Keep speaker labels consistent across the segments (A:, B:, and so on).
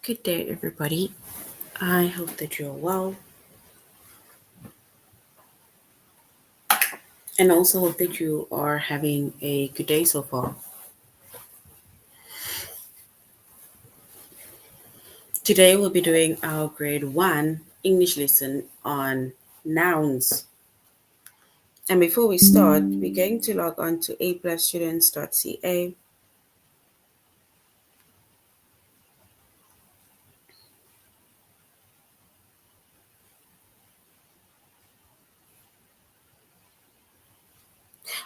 A: Good day, everybody. I hope that you're well, and also hope that you are having a good day so far. Today, we'll be doing our grade 1 English lesson on nouns. And before we start, we're going to log on to aplusstudents.ca.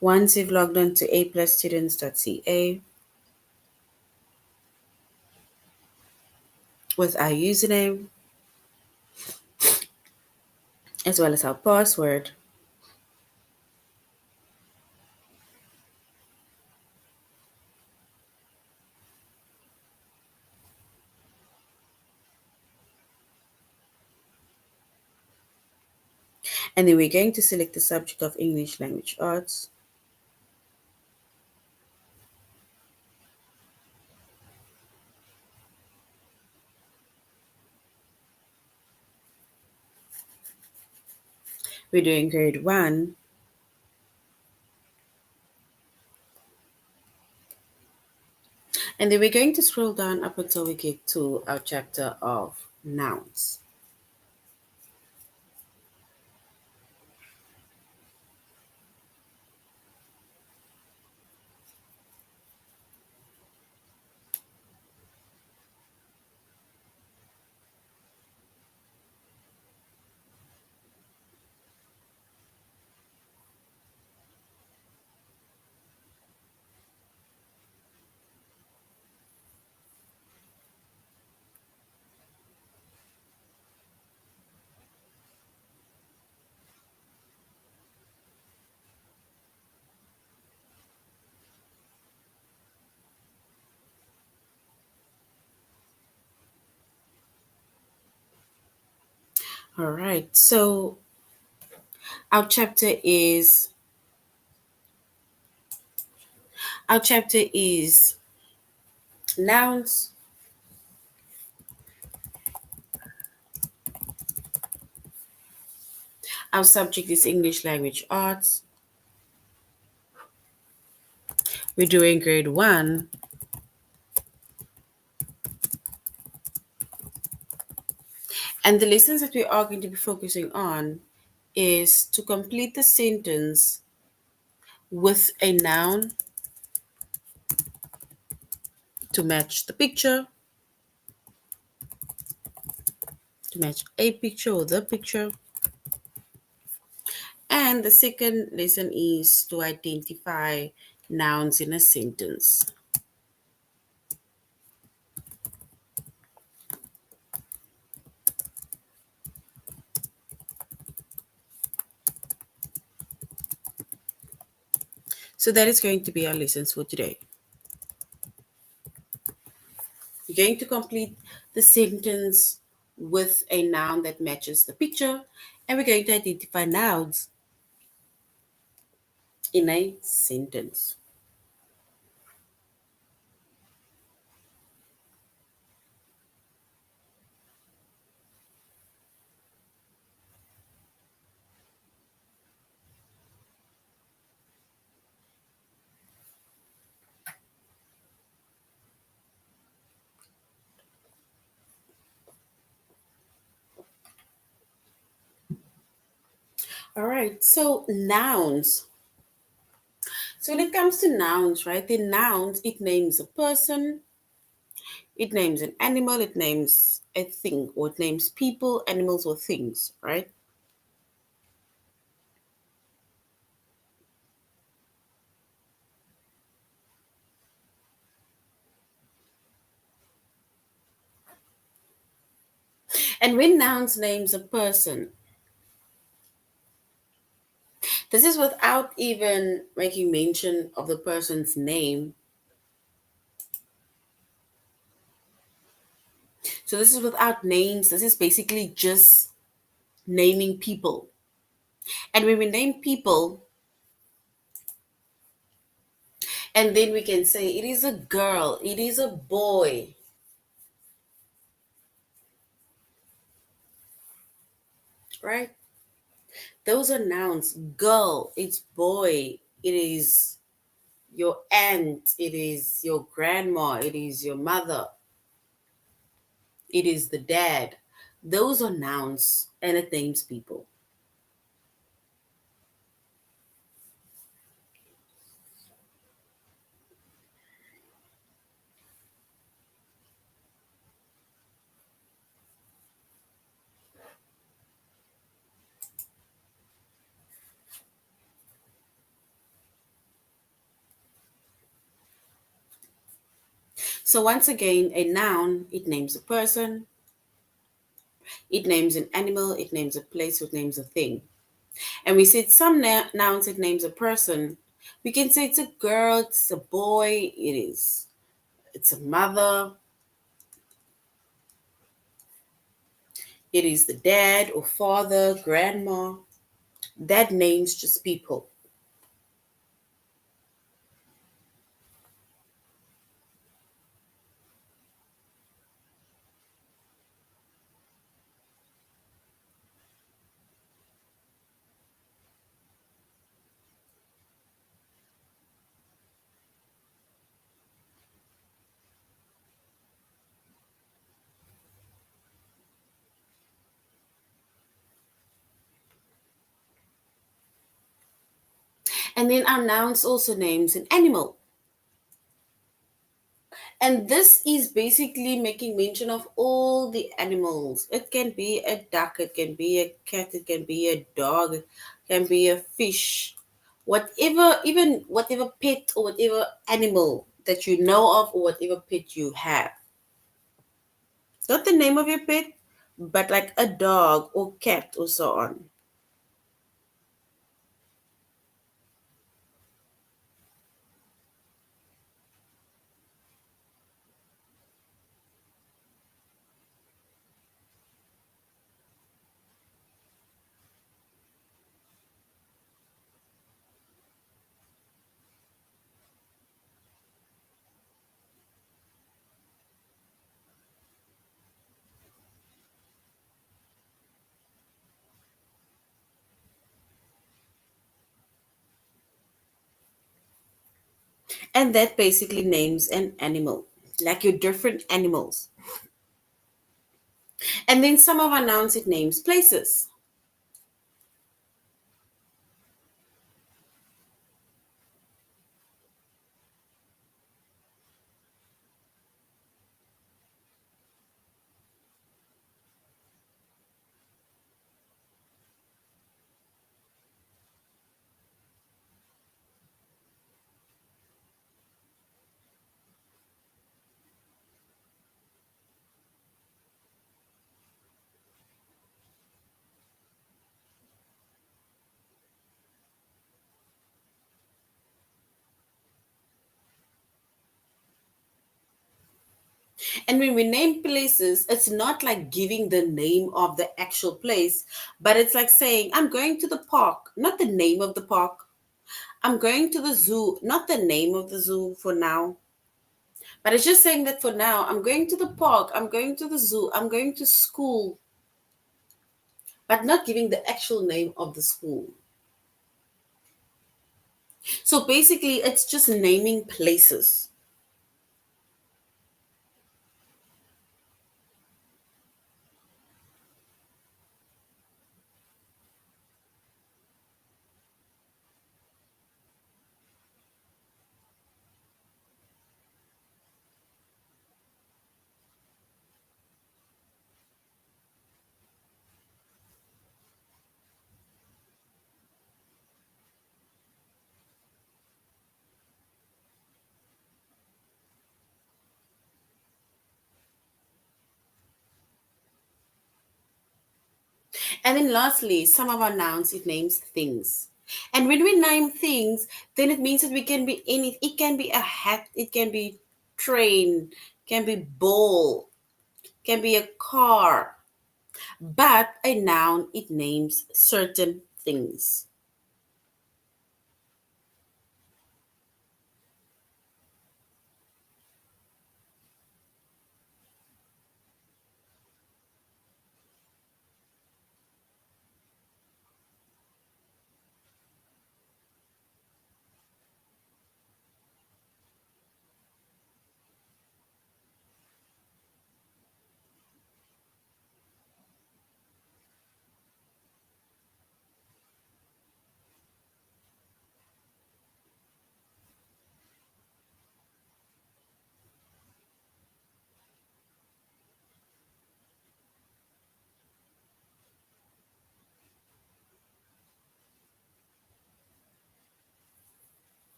A: Once you've logged on to aplusstudents.ca with our username as well as our password, and then we're going to select the subject of English language arts. We're doing grade 1. And then we're going to scroll down up until we get to our chapter of nouns. All right, so our chapter is our chapter is nouns. Our subject is English language arts. We're doing grade 1. And the lessons that we are going to be focusing on is to complete the sentence with a noun to match the picture, to match a picture or the picture. And the second lesson is to identify nouns in a sentence. So that is going to be our lessons for today. We're going to complete the sentence with a noun that matches the picture, and we're going to identify nouns in a sentence. All right, so nouns. So when it comes to nouns, right, the nouns, it names a person, it names an animal, it names a thing, or it names people, animals, or things, right? And when nouns names a person, this is without even making mention of the person's name. So this is without names. This is basically just naming people. And when we name people, and then we can say it is a girl, it is a boy, right? Those are nouns. Girl, it's boy, it is your aunt, it is your grandma, it is your mother, it is the dad. Those are nouns and it names people. So once again, a noun, it names a person, it names an animal, it names a place, it names a thing. And we said some nouns, it names a person. We can say it's a girl, it's a boy, it's a mother, it is the dad or father, grandma. That names just people. And then our nouns also names an animal. And this is basically making mention of all the animals. It can be a duck, it can be a cat, it can be a dog, it can be a fish. Whatever, even whatever pet or whatever animal that you know of or whatever pet you have. Not the name of your pet, but like a dog or cat or so on. And that basically names an animal, like your different animals. And then some of our nouns, it names places. And when we name places, it's not like giving the name of the actual place, but it's like saying, I'm going to the park, not the name of the park. I'm going to the zoo, not the name of the zoo for now. But it's just saying that for now, I'm going to the park, I'm going to the zoo, I'm going to school, but not giving the actual name of the school. So basically, it's just naming places. And then lastly, some of our nouns, it names things. And when we name things, then it means that we can be any, it can be a hat, it can be train, can be ball, can be a car. But a noun, it names certain things.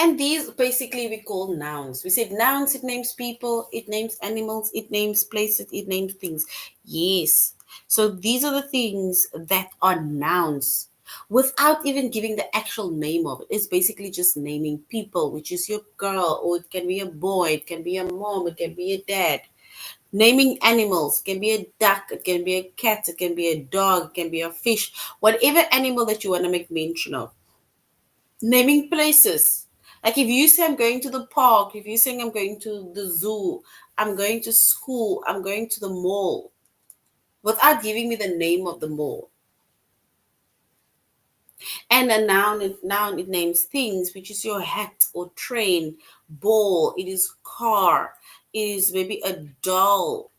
A: And these basically we call nouns. We said nouns, it names people, it names animals, it names places, it names things. Yes. So these are the things that are nouns without even giving the actual name of it. It's basically just naming people, which is your girl, or it can be a boy, it can be a mom, it can be a dad. Naming animals, it can be a duck, it can be a cat, it can be a dog, it can be a fish, whatever animal that you want to make mention of. Naming places. Like if you say I'm going to the park, if you're saying I'm going to the zoo, I'm going to school, I'm going to the mall, without giving me the name of the mall. And a noun, it names things, which is your hat or train, ball, it is car, it is maybe a doll.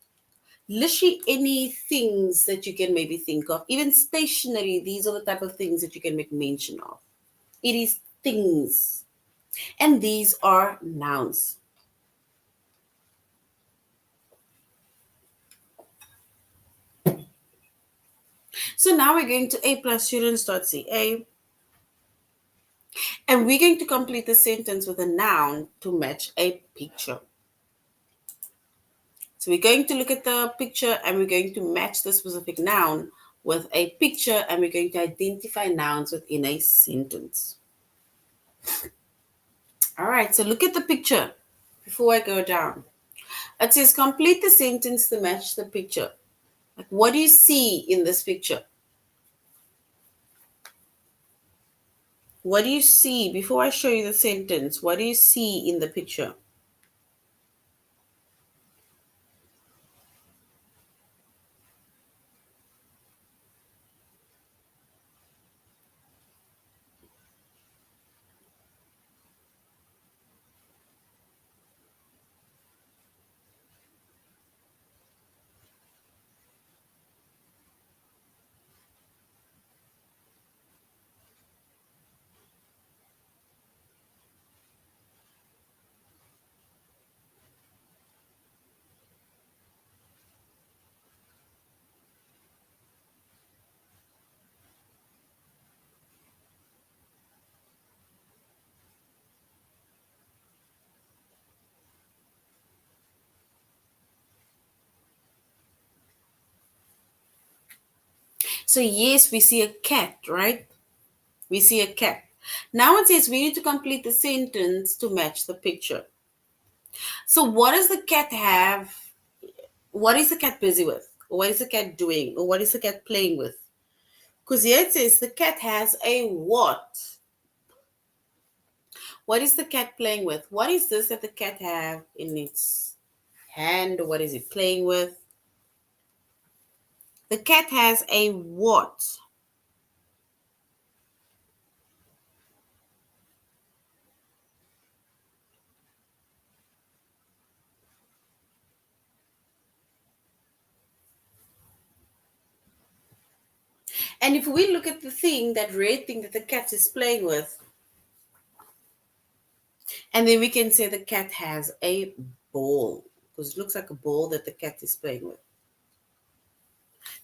A: Literally any things that you can maybe think of. Even stationery, these are the type of things that you can make mention of. It is things. And these are nouns. So now we're going to a plus students.ca, and we're going to complete the sentence with a noun to match a picture. So we're going to look at the picture and we're going to match the specific noun with a picture, and we're going to identify nouns within a sentence. All right, so look at the picture before I go down. It says complete the sentence to match the picture. Like, what do you see in this picture? What do you see? Before I show you the sentence, what do you see in the picture? So, yes, we see a cat, right? We see a cat. Now it says we need to complete the sentence to match the picture. So, what does the cat have? What is the cat busy with? Or what is the cat doing? Or what is the cat playing with? Because here it says the cat has a what? What is the cat playing with? What is this that the cat have in its hand? Or what is it playing with? The cat has a what? And if we look at the thing, that red thing that the cat is playing with, and then we can say the cat has a ball, because it looks like a ball that the cat is playing with.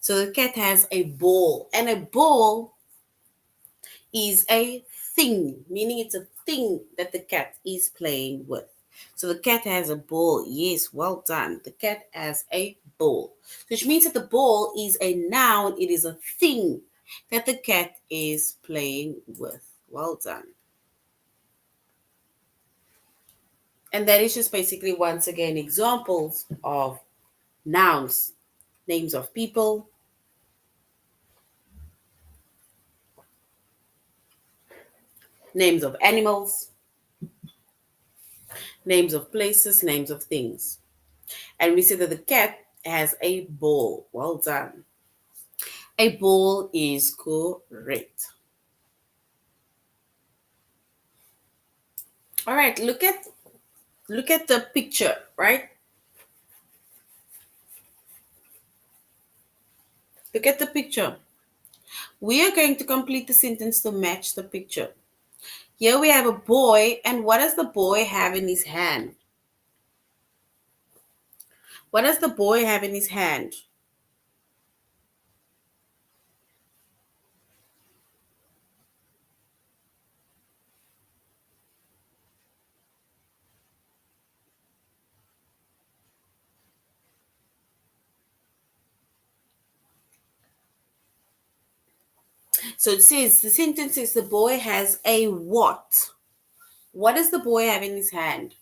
A: So the cat has a ball, and a ball is a thing, meaning it's a thing that the cat is playing with. So the cat has a ball. Yes, well done. The cat has a ball, which means that the ball is a noun. It is a thing that the cat is playing with. Well done. And that is just basically, once again, examples of nouns, names of people, names of animals, names of places, names of things. And we say that the cat has a ball. Well done. A ball is correct. All right, look at the picture, right? Look at the picture. We are going to complete the sentence to match the picture. Here we have a boy, and what does the boy have in his hand? What does the boy have in his hand? So it says, the sentence says, the boy has a what? What does the boy have in his hand?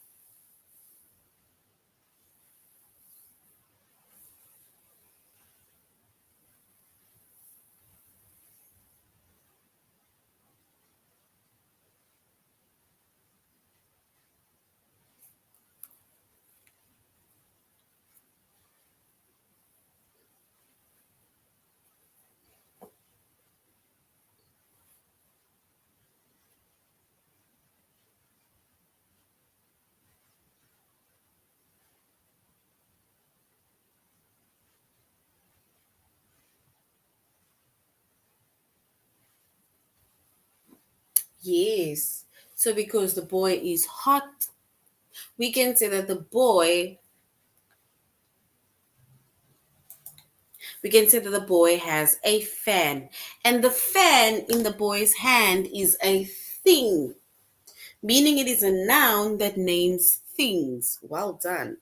A: Yes. So because the boy is hot, we can say that the boy has a fan. And the fan in the boy's hand is a thing, meaning it is a noun that names things. Well done.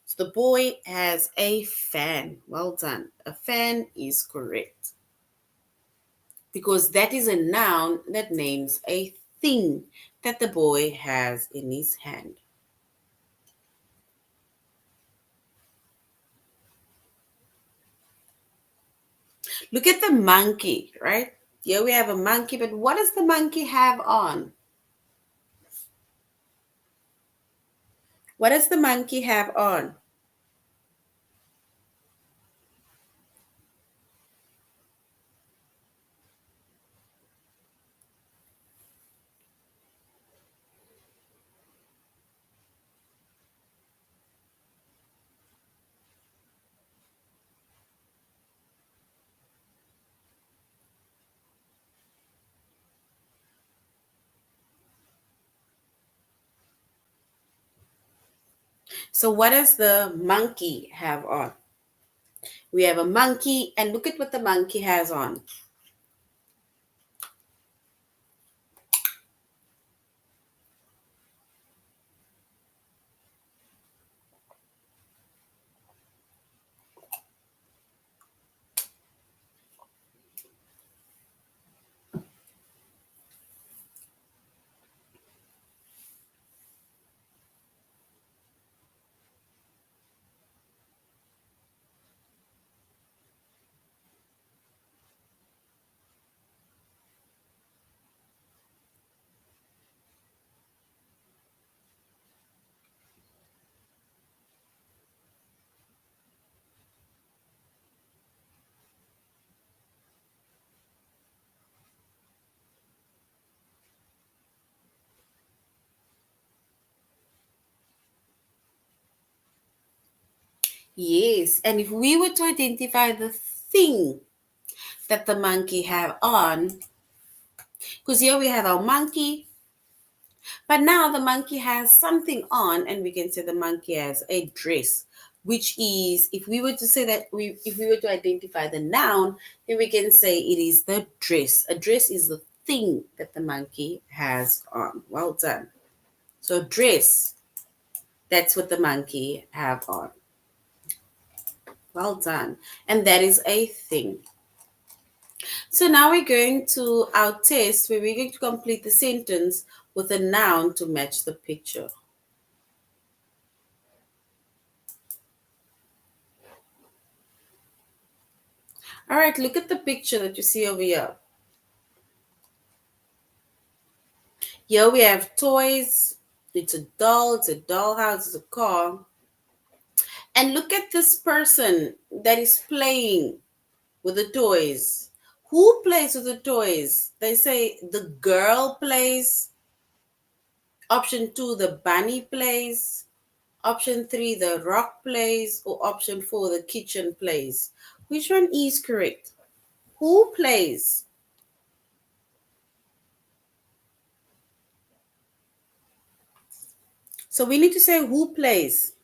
A: So the boy has a fan. Well done. A fan is correct because that is a noun that names a thing that the boy has in his hand. Look at the monkey, right? Here we have a monkey, but what does the monkey have on? What does the monkey have on? So what does the monkey have on? We have a monkey, and look at what the monkey has on. Yes, and if we were to identify the thing that the monkey have on, because here we have our monkey, but now the monkey has something on, and we can say the monkey has a dress, which is, if we were to say that if we were to identify the noun, then we can say it is the dress. A dress is the thing that the monkey has on. Well done. So dress, that's what the monkey have on. Well done. And that is a thing. So now we're going to our test where we're going to complete the sentence with a noun to match the picture. All right, look at the picture that you see over here. Here we have toys. It's a doll, it's a dollhouse, it's a car. And look at this person that is playing with the toys. Who plays with the toys? They say the girl plays. Option 2, the bunny plays. Option 3, the rock plays. Or option 4, the kitchen plays. Which one is correct? Who plays? So we need to say who plays.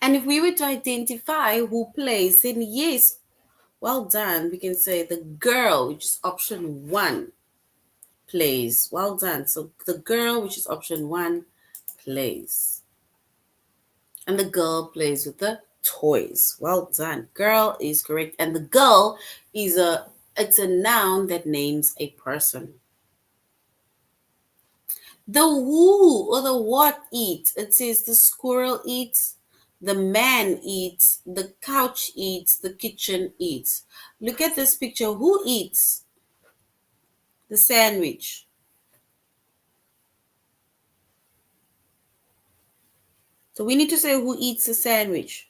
A: And if we were to identify who plays, then yes, well done. We can say the girl, which is option one, plays. Well done. So the girl, which is option one, plays. And the girl plays with the toys. Well done. Girl is correct. And the girl is a noun that names a person. The who or the what eats. It says the squirrel eats, the man eats, the couch eats, the kitchen eats. Look at this picture. Who eats the sandwich? So we need to say who eats the sandwich.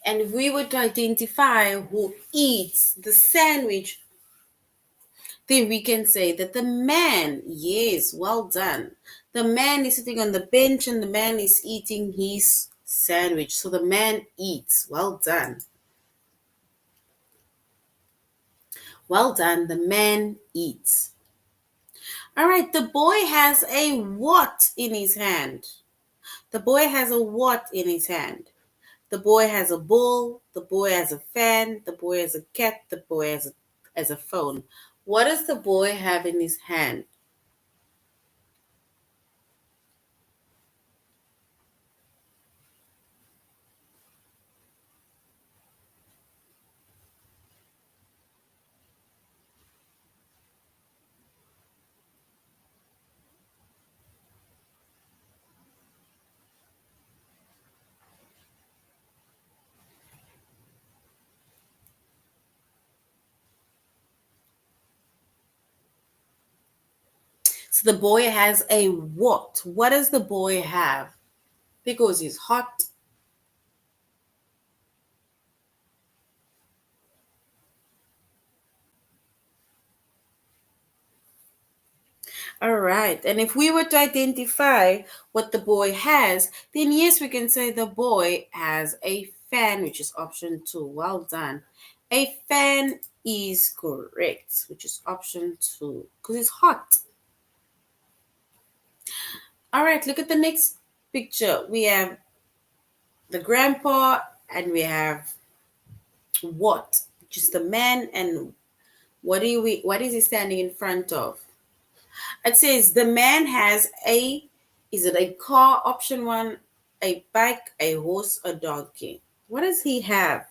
A: And if we were to identify who eats the sandwich, then we can say that the man, yes, well done. The man is sitting on the bench and the man is eating his sandwich. So the man eats. Well done. Well done. The man eats. All right, the boy has a what in his hand? The boy has a what in his hand? The boy has a ball, the boy has a fan, the boy has a cat, the boy has a phone. What does the boy have in his hand? So the boy has a what? What does the boy have? Because he's hot. All right. And if we were to identify what the boy has, then yes, we can say the boy has a fan, which is option two. Well done. A fan is correct, which is option two, because it's hot. All right, look at the next picture. We have the grandpa and we have what? Which is the man, and what is he standing in front of? It says the man has a, is it a car? Option one, a bike, a horse, a donkey. What does he have?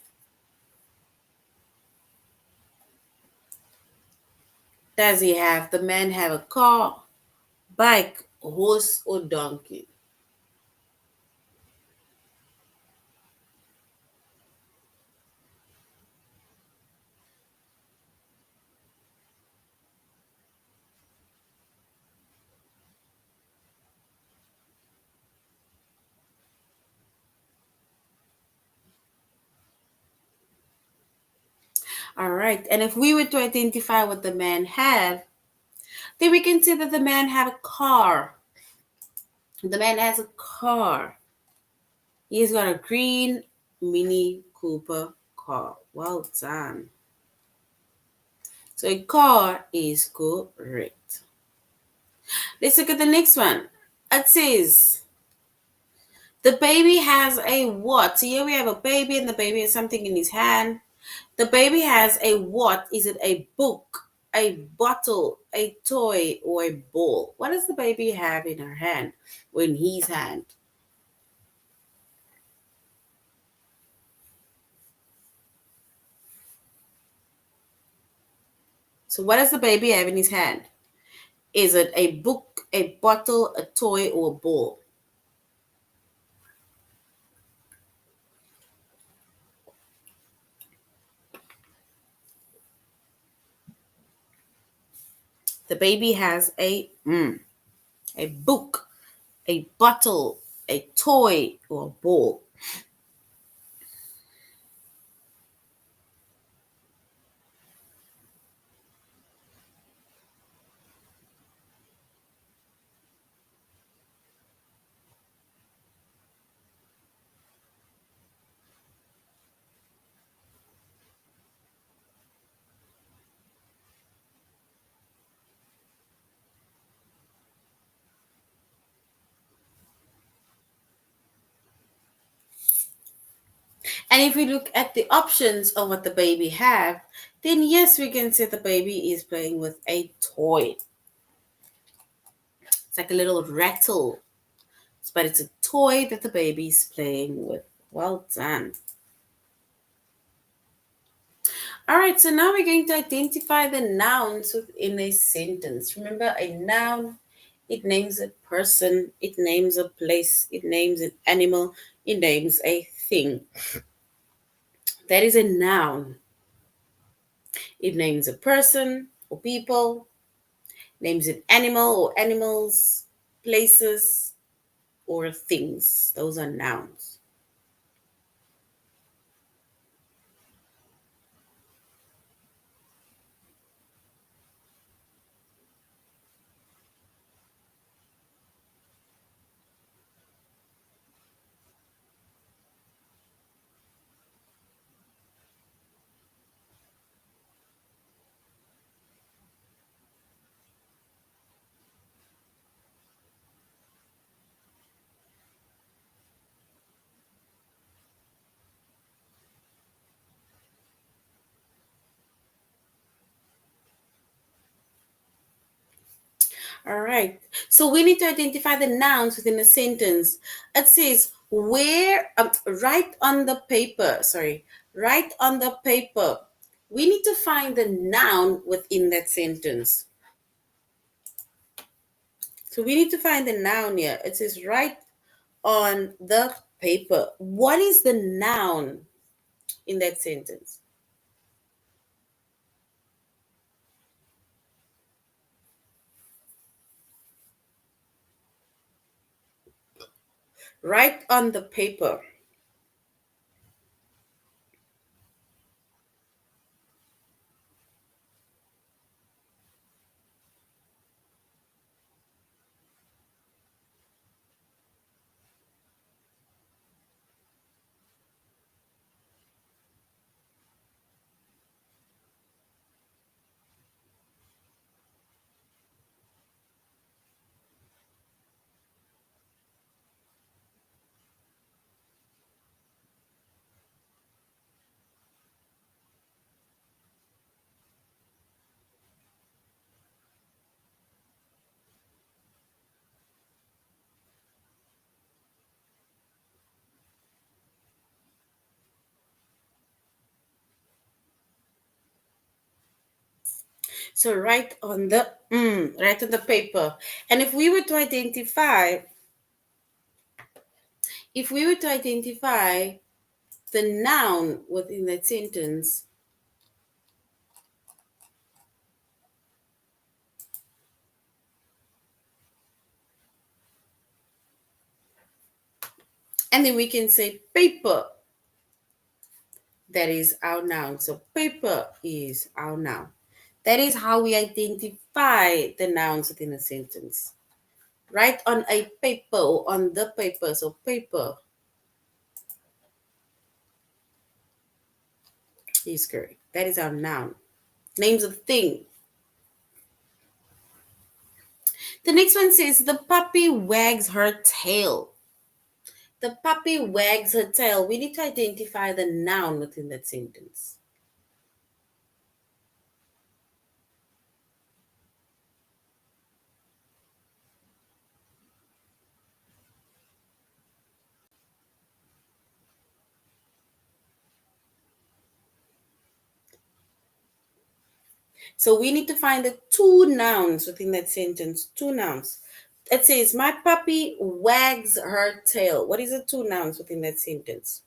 A: Does he have, the man have a car, bike, horse, or donkey? All right. And if we were to identify what the man have, then we can say that the man have a car. The man has a car. He's got a green Mini Cooper car. Well done. So a car is correct. Let's look at the next one. It says the baby has a what? So here we have a baby and the baby has something in his hand. The baby has a what? Is it a book, a bottle, a toy, or a ball? What does the baby have in her hand or in his hand? So what does the baby have in his hand? Is it a book, a bottle, a toy, or a ball? The baby has a book, a bottle, a toy, or a ball. And if we look at the options of what the baby have, then yes, we can say the baby is playing with a toy. It's like a little rattle, but it's a toy that the baby is playing with. Well done. All right, so now we're going to identify the nouns within a sentence. Remember, a noun, it names a person, it names a place, it names an animal, it names a thing. That is a noun. It names a person or people, names an animal or animals, places, or things. Those are nouns. All right. So we need to identify the nouns within a sentence. It says, where, write on the paper, sorry, write on the paper. We need to find the noun within that sentence. So we need to find the noun here. It says, write on the paper. What is the noun in that sentence? Write on the paper. So write on the paper. And if we were to identify the noun within that sentence, and then we can say paper. That is our noun. So paper is our noun. That is how we identify the nouns within a sentence. Write on a paper or on the paper. So paper is correct. That is our noun. Names of thing. The next one says the puppy wags her tail. The puppy wags her tail. We need to identify the noun within that sentence. So we need to find the two nouns within that sentence. Two nouns. It says, my puppy wags her tail. What is the two nouns within that sentence?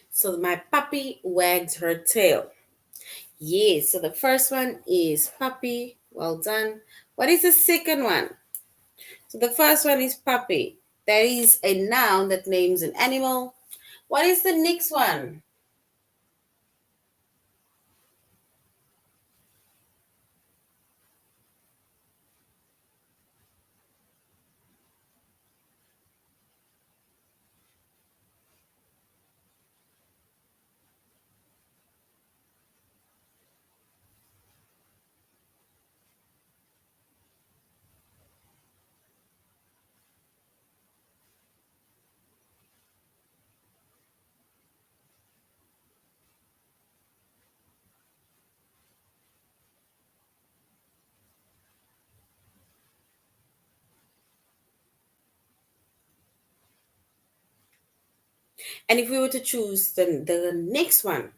A: So my puppy wags her tail. Yes, so the first one is puppy. Well done. What is the second one? So the first one is puppy. That is a noun that names an animal. What is the next one? And if we were to choose the next one,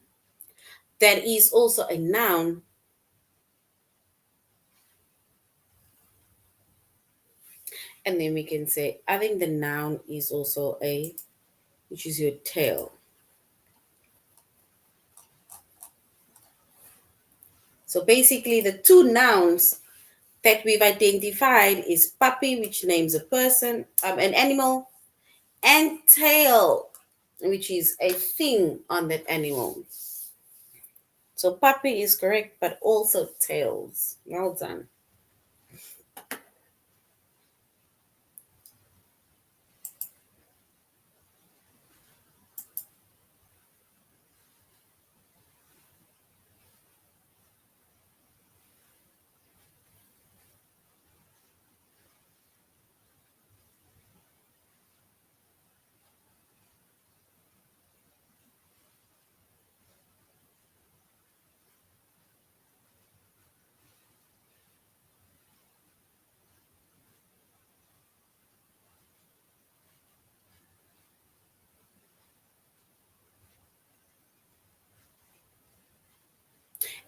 A: that is also a noun, and then we can say, I think the noun is also a, which is your tail. So basically, the two nouns that we've identified is puppy, which names a person, an animal, and tail, which is a thing on that animal. So puppy is correct, but also tails. Well done.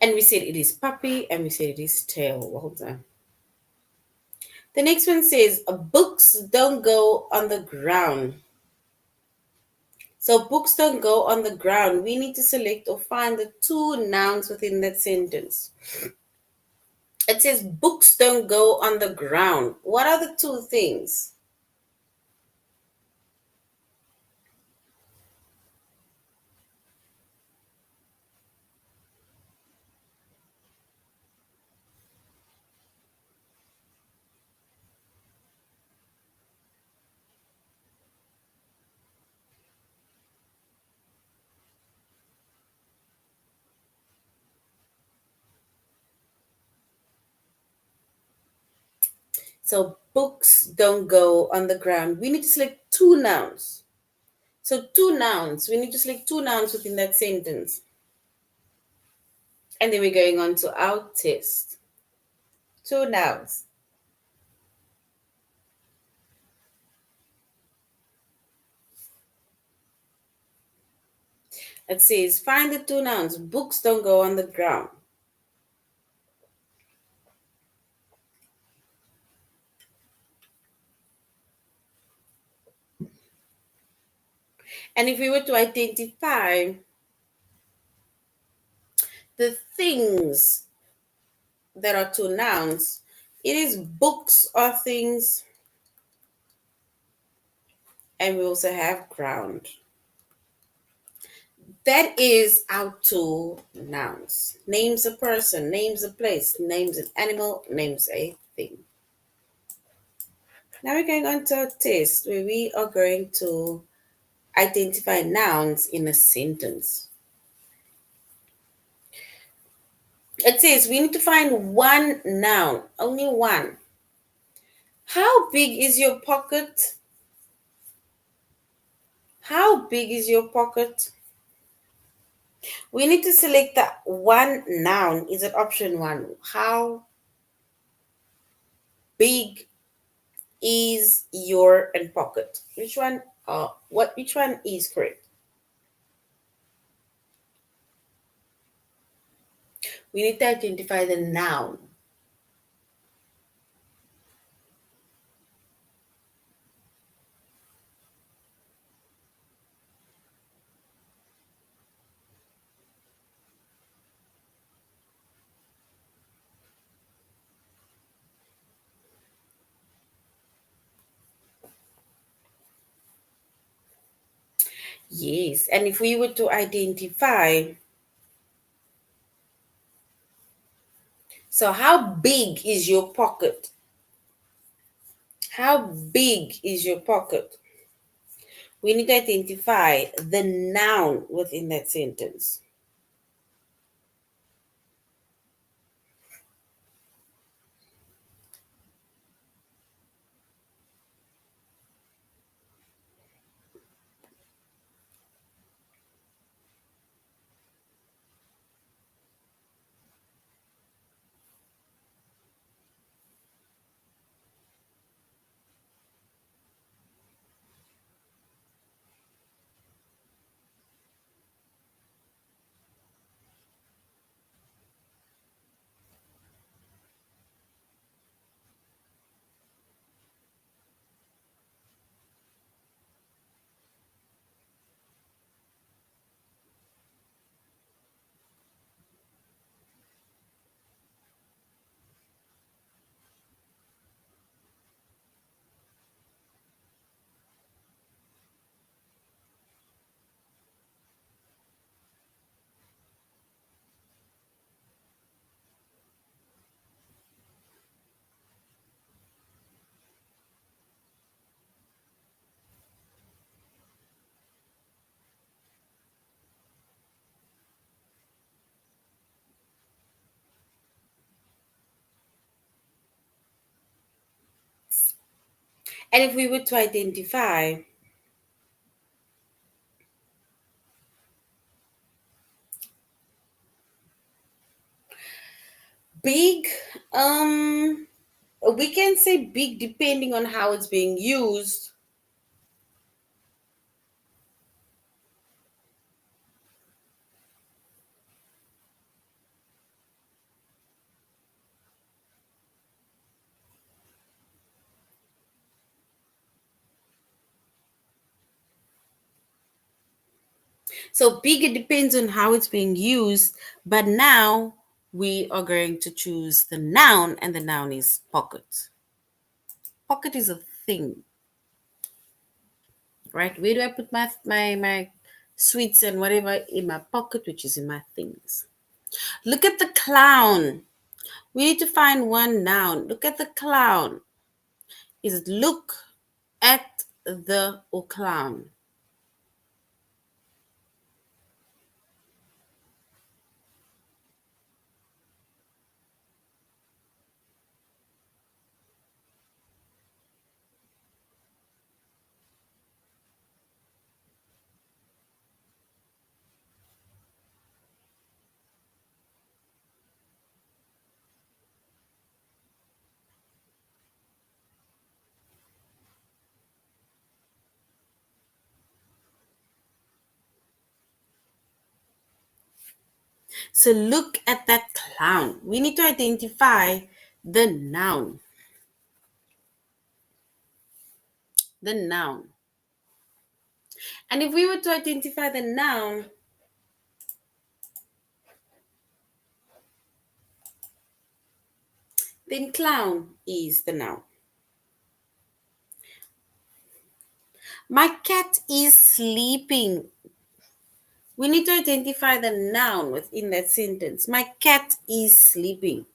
A: And we said it is puppy, and we said it is tail. Well done. The next one says, books don't go on the ground. So books don't go on the ground. We need to select or find the two nouns within that sentence. It says books don't go on the ground. What are the two things? So books don't go on the ground. We need to select two nouns. So two nouns. We need to select two nouns within that sentence. And then we're going on to our test. Two nouns. It says find the two nouns. Books don't go on the ground. And if we were to identify the things that are two nouns, it is books are things, and we also have ground. That is our two nouns. Names a person, names a place, names an animal, names a thing. Now we're going on to a test where we are going to identify nouns in a sentence. It says we need to find one noun, only one. How big is your pocket? How big is your pocket? We need to select the one noun. Is it option one? How big is your and pocket? Which one? Which one is correct? We need to identify the noun. Yes, and if we were to identify, so how big is your pocket? How big is your pocket? We need to identify the noun within that sentence. And if we were to identify big, um, we can say big depending on how it's being used. So big, it depends on how it's being used. But now we are going to choose the noun, and the noun is pocket. Pocket is a thing, right? Where do I put my sweets and whatever? In my pocket, which is in my things. Look at the clown. We need to find one noun. Look at the clown. Is it look at the or clown? So look at that clown. We need to identify the noun. The noun. And if we were to identify the noun, then clown is the noun. My cat is sleeping. We need to identify the noun within that sentence. My cat is sleeping.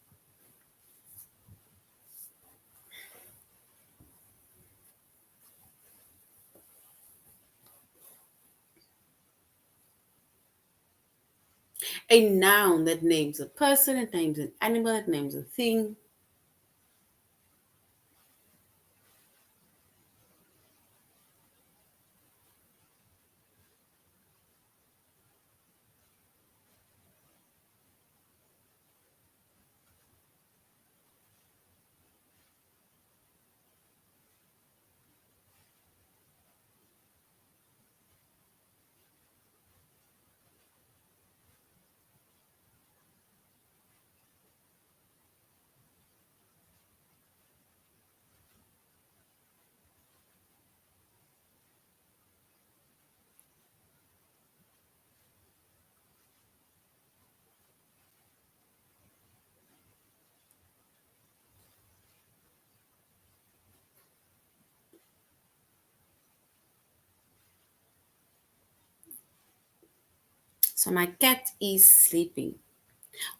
A: A noun that names a person, it names an animal, it names a thing. So my cat is sleeping.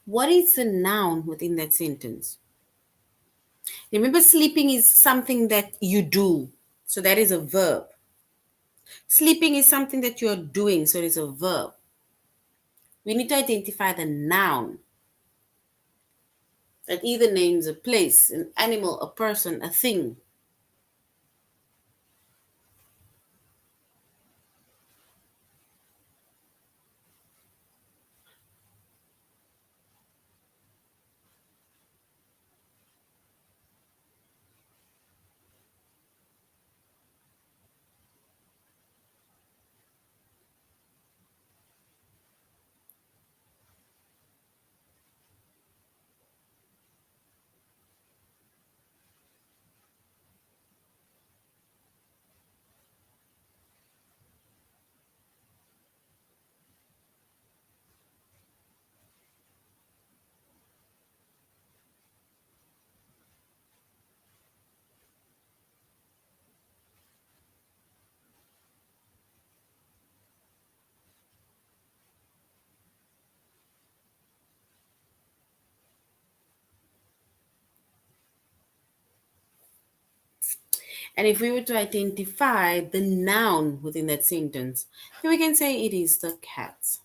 A: What is the noun within that sentence? Remember, sleeping is something that you do. So that is a verb. Sleeping is something that you're doing. So it is a verb. We need to identify the noun that either names a place, an animal, a person, a thing. And if we were to identify the noun within that sentence, then we can say it is the cat.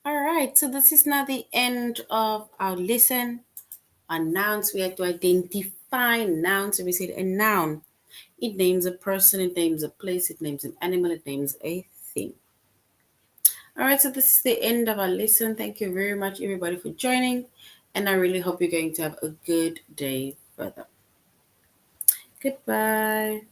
A: All right, so this is now the end of our lesson on nouns. We had to identify nouns. So we said a noun, it names a person, it names a place, it names an animal, it names a thing. All right, so this is the end of our lesson. Thank you very much, everybody, for joining. And I really hope you're going to have a good day further. Goodbye.